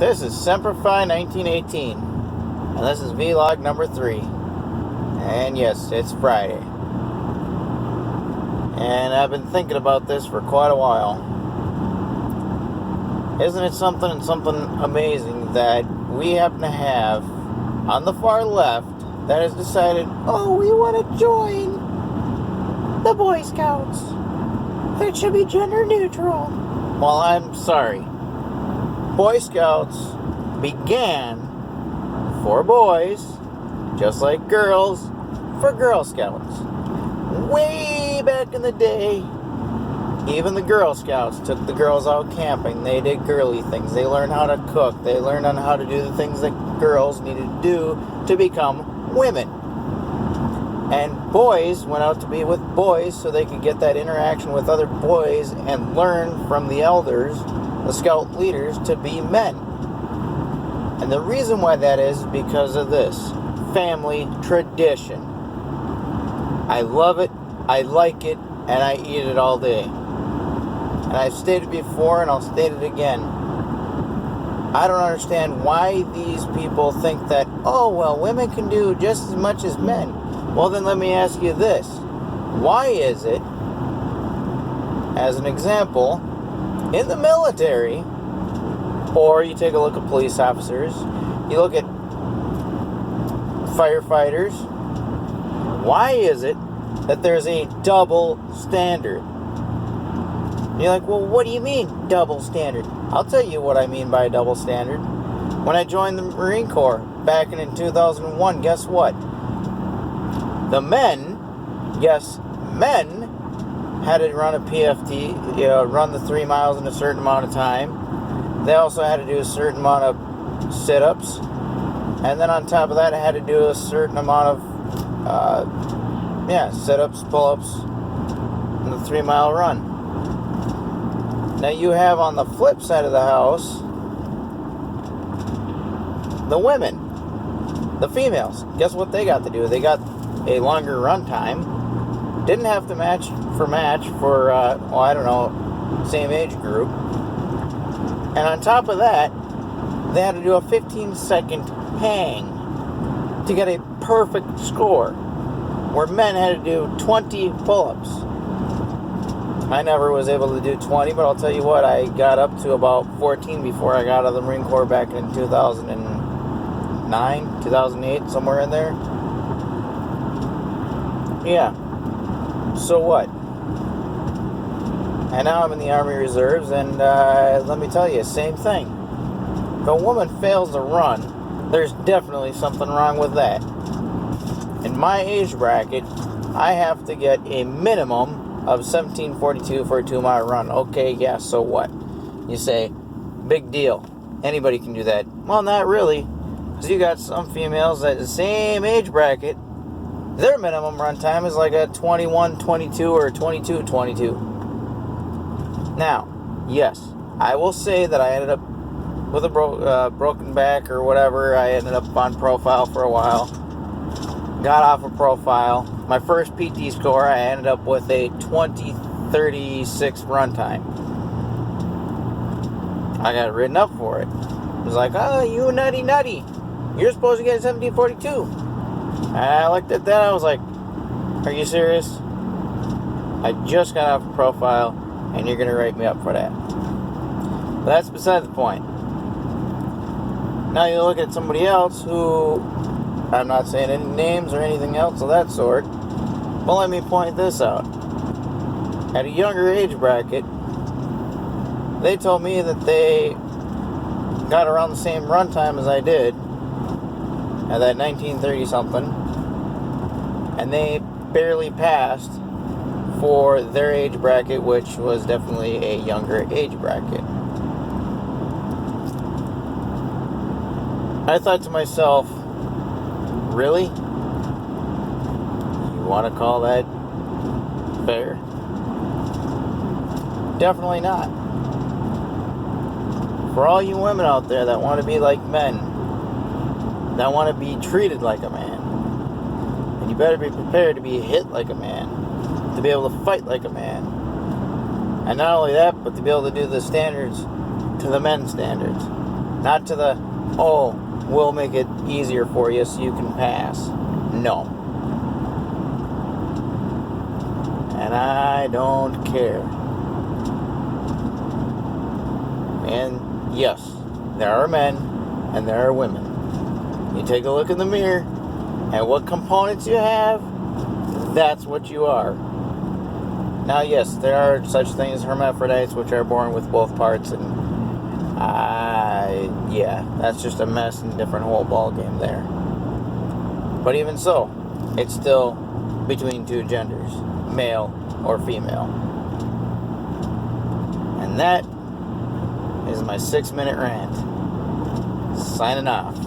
This is Semperfi 1918, and this is vlog number 3. And yes, it's Friday. And I've been thinking about this for quite a while. Isn't it something amazing that we happen to have on the far left that has decided, oh, we want to join the Boy Scouts. It should be gender neutral. Well, I'm sorry. Boy Scouts began for boys, just like girls for Girl Scouts. Way back in the day, even the Girl Scouts took the girls out camping. They did girly things. They learned how to cook. They learned on how to do the things that girls needed to do to become women. And boys went out to be with boys so they could get that interaction with other boys and learn from the elders, the scout leaders, to be men. And the reason why that is because of this family tradition. I love it, I like it, and I eat it all day. And I've stated before, and I'll state it again. I don't understand why these people think that, oh, well, women can do just as much as men. Well, then let me ask you this. Why is it, as an example, in the military, or you take a look at police officers, you look at firefighters, why is it that there's a double standard? You're like, well, what do you mean, double standard? I'll tell you what I mean by a double standard. When I joined the Marine Corps back in 2001, guess what? The men, yes, men, had to run a PFT, run the 3 miles in a certain amount of time. They also had to do a certain amount of sit-ups. And then on top of that, I had to do a certain amount of, sit-ups, pull-ups, and the 3 mile run. Now you have on the flip side of the house, the women, the females. Guess what they got to do? They got a longer run time. Didn't have to match for, same age group. And on top of that, they had to do a 15-second hang to get a perfect score, where men had to do 20 pull-ups. I never was able to do 20, but I'll tell you what, I got up to about 14 before I got out of the Marine Corps back in 2009, 2008, somewhere in there. Yeah. So what? And now I'm in the Army Reserves, and let me tell you, same thing. If a woman fails to run, there's definitely something wrong with that. In my age bracket, I have to get a minimum of 17:42 for a 2 mile run. Okay, yeah, so what? You say, big deal. Anybody can do that. Well, not really. Because you got some females at the same age bracket, their minimum run time is like a 21:22 or 22:22. Now, yes, I will say that I ended up with a broken back or whatever. I ended up on profile for a while. Got off of profile. My first PT score, I ended up with a 20:36 run time. I got written up for it. It was like, oh, you nutty. You're supposed to get a 17:42. And I looked at that, I was like, are you serious? I just got off of profile, and you're going to write me up for that. But that's beside the point. Now you look at somebody else who, I'm not saying any names or anything else of that sort, but let me point this out. At a younger age bracket, they told me that they got around the same run time as I did, at that 1930 something, and they barely passed for their age bracket, which was definitely a younger age bracket. I thought to myself, really? You want to call that fair? Definitely not. For all you women out there that want to be like men, that want to be treated like a man, and you better be prepared to be hit like a man, to be able to fight like a man. And not only that, but to be able to do the standards to the men's standards. Not to the, oh, we'll make it easier for you so you can pass. No. And I don't care. And yes, there are men and there are women. You take a look in the mirror and what components you have, that's what you are. Now, yes, there are such things as hermaphrodites, which are born with both parts, and yeah, that's just a mess and different whole ball game there. But even so, it's still between two genders, male or female. And that is my 6-minute rant. Signing off.